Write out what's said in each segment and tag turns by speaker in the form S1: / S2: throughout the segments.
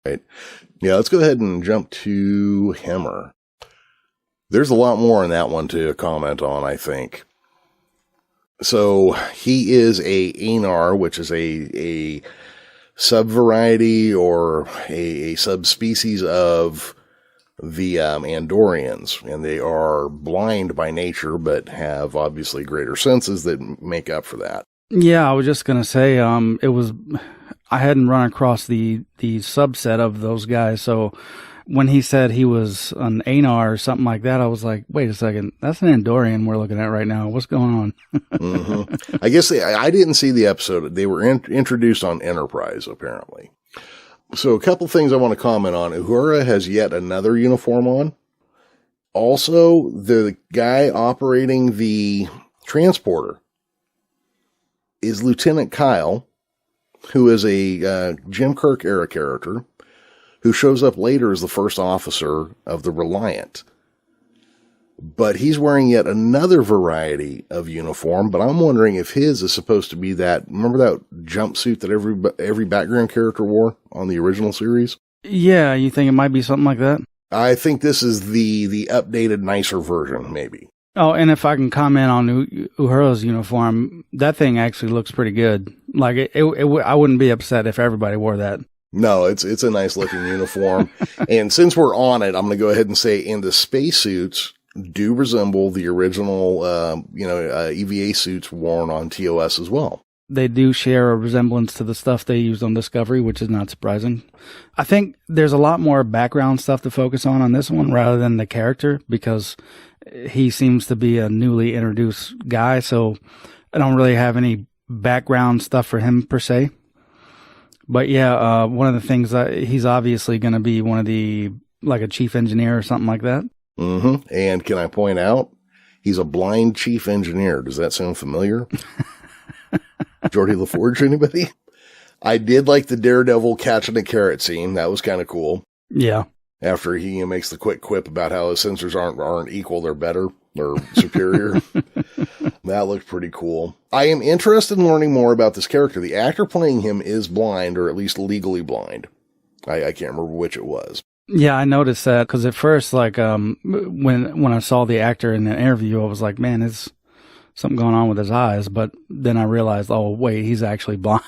S1: Right. Yeah, let's go ahead and jump to Hemmer. There's a lot more in that one to comment on, I think. So he is a Aenar, which is a subvariety or a subspecies of the Andorians, and they are blind by nature, but have obviously greater senses that make up for that.
S2: Yeah, I was just gonna say, I hadn't run across the subset of those guys, so when he said he was an Aenar or something like that, I was like, wait a second, that's an Andorian we're looking at right now. What's going on?
S1: Mm-hmm. I guess I didn't see the episode. They were introduced on Enterprise, apparently. So a couple things I want to comment on. Uhura has yet another uniform on. Also, the guy operating the transporter is Lieutenant Kyle, who is a Jim Kirk era character, who shows up later as the first officer of the Reliant. But he's wearing yet another variety of uniform, but I'm wondering if his is supposed to be that, remember that jumpsuit that every background character wore on the original series?
S2: Yeah, you think it might be something like that?
S1: I think this is the updated, nicer version, maybe.
S2: Oh, and if I can comment on Uhura's uniform, that thing actually looks pretty good. Like, I wouldn't be upset if everybody wore that.
S1: No, it's a nice looking uniform. And since we're on it, I'm going to go ahead and say in the spacesuits do resemble the original, EVA suits worn on TOS as well.
S2: They do share a resemblance to the stuff they used on Discovery, which is not surprising. I think there's a lot more background stuff to focus on this one rather than the character, because he seems to be a newly introduced guy, so I don't really have any background stuff for him per se. But yeah, one of the things he's obviously going to be one of the, like a chief engineer or something like that.
S1: Mm-hmm. And can I point out, he's a blind chief engineer. Does that sound familiar? Geordi LaForge, anybody? I did like the Daredevil catching a carrot scene. That was kind of cool.
S2: Yeah.
S1: After he makes the quick quip about how his sensors aren't equal, they're better or superior. That looked pretty cool. I am interested in learning more about this character. The actor playing him is blind, or at least legally blind. I can't remember which it was.
S2: Yeah, I noticed that because at first, like, when I saw the actor in the interview, I was like, man, there's something going on with his eyes. But then I realized, oh, wait, he's actually blind.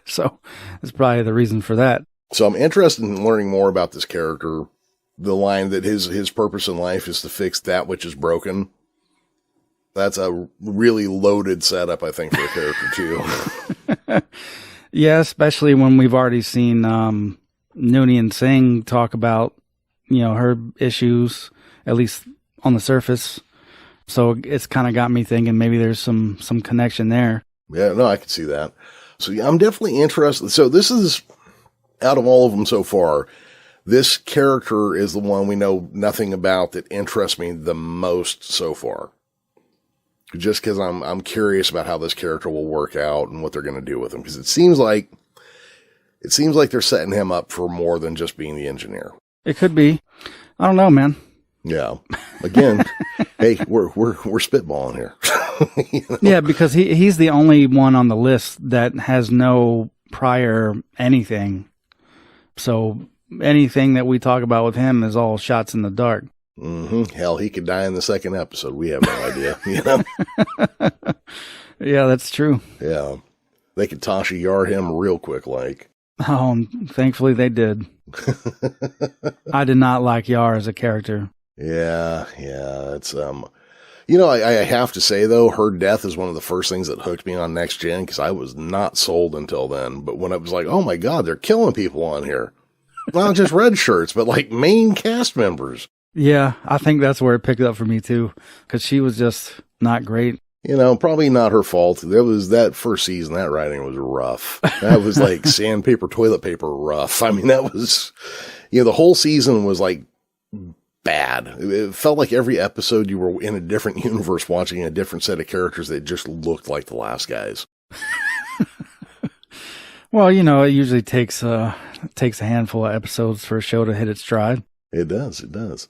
S2: So that's probably the reason for that.
S1: So I'm interested in learning more about this character. The line that his purpose in life is to fix that which is broken. That's a really loaded setup, I think, for a character, too.
S2: Yeah, especially when we've already seen Noonien-Singh talk about, her issues, at least on the surface. So it's kind of got me thinking maybe there's some connection there.
S1: Yeah, no, I can see that. So yeah, I'm definitely interested. So this is, out of all of them so far, this character is the one we know nothing about that interests me the most so far. Just because I'm curious about how this character will work out and what they're going to do with him. Because it seems like they're setting him up for more than just being the engineer.
S2: It could be. I don't know, man.
S1: Yeah. Again, hey, we're spitballing here.
S2: Yeah, because he's the only one on the list that has no prior anything. So anything that we talk about with him is all shots in the dark.
S1: Mm-hmm. Hell, he could die in the second episode. We have no idea.
S2: Yeah, that's true.
S1: Yeah. They could Tasha Yar him real quick, like.
S2: Oh, thankfully they did. I did not like Yar as a character.
S1: Yeah. It's, I have to say, though, her death is one of the first things that hooked me on Next Gen, because I was not sold until then. But when I was like, oh my God, they're killing people on here. Not just red shirts, but like main cast members.
S2: Yeah, I think that's where it picked up for me, too, because she was just not great.
S1: Probably not her fault. There was that first season, that writing was rough. That was like sandpaper, toilet paper rough. I mean, that was, the whole season was like bad. It felt like every episode you were in a different universe watching a different set of characters that just looked like the last guys.
S2: Well, it usually takes a handful of episodes for a show to hit its stride.
S1: It does.